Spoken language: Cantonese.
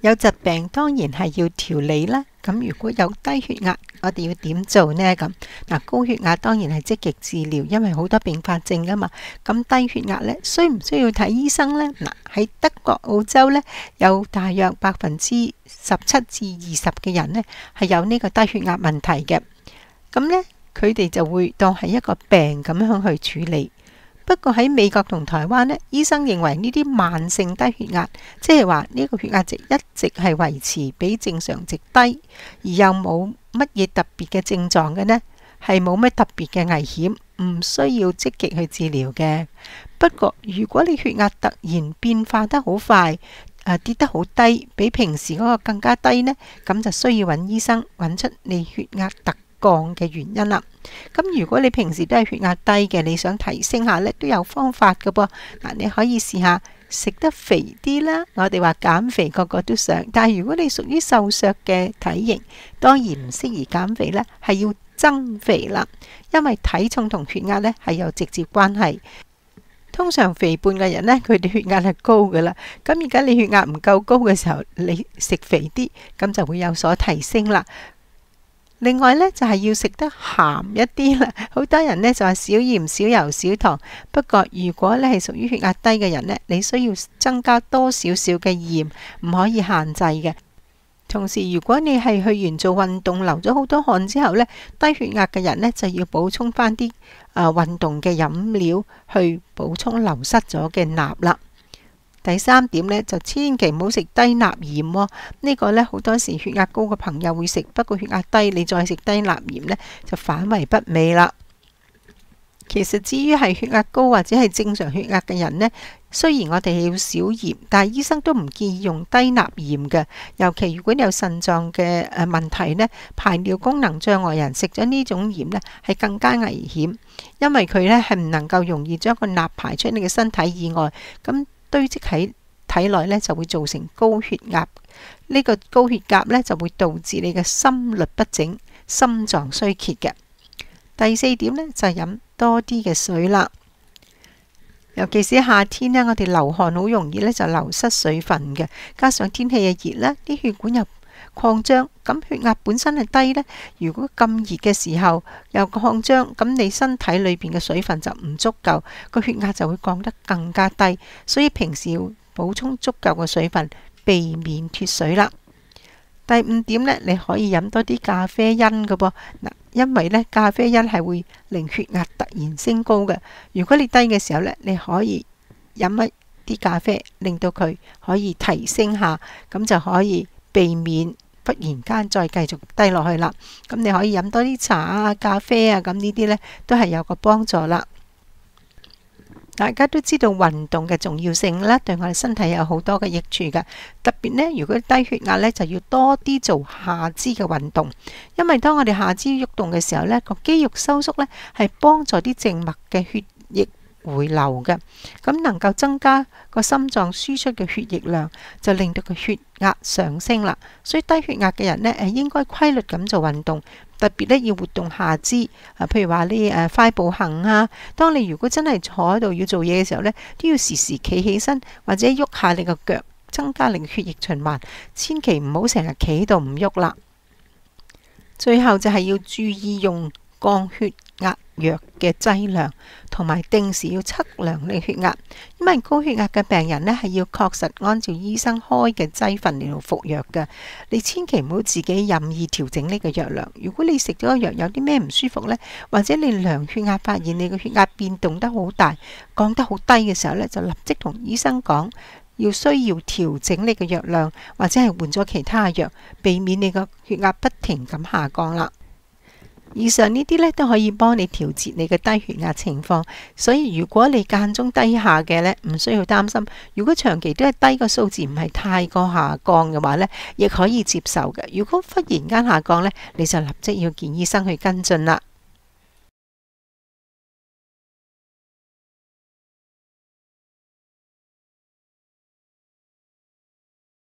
有疾病當然係要調理啦。咁如果有低血壓，我哋要點做呢？咁嗱，高血壓當然係積極治療，因為好多併發症噶嘛。咁低血壓呢，需唔需要睇醫生呢？嗱，喺德國、澳洲呢，有大約17%至20%嘅人呢係有呢個低血壓問題嘅。咁呢，佢哋就會當係一個病咁樣去處理。不過喺美國同台灣呢，醫生認為呢啲慢性低血壓，即係話呢個血壓值一直係維持比正常值低，而又冇乜嘢特別嘅症狀嘅呢，係冇乜特別嘅危險，唔需要積極去治療嘅。不過如果你血壓突然變化得好快，跌得好低，比平時嗰個更加低呢，咁就需要揾醫生揾出你血壓突降嘅原因啦。咁如果你平時都係血壓低嘅，你想提升下呢，都有方法㗎噃。嗱，你可以試下食得肥啲啦。我哋話減肥個個都想，但係如果你屬於瘦削嘅體型，當然唔適宜減肥啦，係要增肥啦。因為體重同血壓呢係有直接關係。通常肥胖嘅人呢，佢哋血壓係高噶啦。咁而家你血壓唔夠高嘅時候，你食肥啲，咁就會有所提升啦。另外呢，就係要食得鹹一啲啦。好多人呢就話少鹽、少油、少糖。不過如果你係屬於血壓低嘅人呢，你需要增加多少少嘅鹽，唔可以限制嘅。同時，如果你係去完做運動流咗好多汗之後呢，低血壓嘅人呢就要補充翻啲運動嘅飲料去補充流失咗嘅鈉啦。第三點呢，就千祈唔好食低鈉鹽喎。呢個呢，好多時血壓高嘅朋友會食，不過血壓低你再食低鈉鹽呢，就反為不美啦。其實至於係血壓高或者係正常血壓嘅人呢，雖然我哋要少鹽，但係醫生都唔建議用低鈉鹽嘅。尤其如果你有腎臟嘅問題呢，排尿功能障礙人食咗呢種鹽呢，係更加危險，因為佢呢係唔能夠容易將個鈉排出你嘅身體以外，咁堆積喺體內呢，就會造成高血壓。呢個高血壓呢，就會導致你嘅心律不整、心臟衰竭嘅。第四點呢，就係飲多啲嘅水啦。尤其是夏天呢，我哋流汗好容易呢就流失水分嘅，加上天氣又熱啦，啲血管又擴張，咁血壓本身係低呢，如果咁熱嘅時候又擴張，咁你身體裏邊嘅水分就唔足夠，個血壓就會降得更加低。所以平時要補充足夠嘅水分，避免脫水啦。第五點呢，你可以飲多啲咖啡因嘅噃。嗱，因為呢咖啡因係會令血壓突然升高嘅。如果你低嘅時候呢，你可以飲一啲咖啡，令到佢可以提升下，咁就可以避免忽然間再繼續低落去啦。咁你可以飲多啲茶啊、咖啡啊，咁呢啲呢都係有個幫助啦。大家都知道運動嘅重要性啦，對我哋身體有好多嘅益處㗎。特別呢，如果低血壓呢，就要多啲做下肢嘅運動，因為當我哋下肢喐動嘅時候呢，個肌肉收縮呢係幫助啲靜脈嘅血液回流嘅，咁能夠增加個心臟輸出嘅血液量，就令到個血壓上升啦。所以低血壓嘅人呢，應該規律咁做運動。特別咧要活動下肢，譬如話你快步行啊。當你如果真係坐喺度要做嘢嘅時候呢，都要時時企起身或者喐下你個腳，增加你嘅血液循環。千祈唔好成日企喺度唔喐啦。最後就係要注意用降血壓藥嘅劑量，同埋定時要測量你血壓。因為高血壓嘅病人呢，係要確實按照醫生開嘅劑份嚟到服藥嘅。你千祈唔好自己任意調整呢個藥量。如果你食咗個藥有啲咩唔舒服呢，或者你量血壓發現你個血壓變動得好大，降得好低嘅時候呢，就立即同醫生講，要需要調整你嘅藥量，或者係換咗其他藥，避免你個血壓不停咁下降啦。以上呢啲呢都可以幫你調節你嘅低血壓情況，所以如果你間中低下嘅呢，唔需要擔心。如果長期都係低個數字，唔係太過下降嘅話呢，亦可以接受嘅。如果忽然間下降呢，你就立即要見醫生去跟進啦。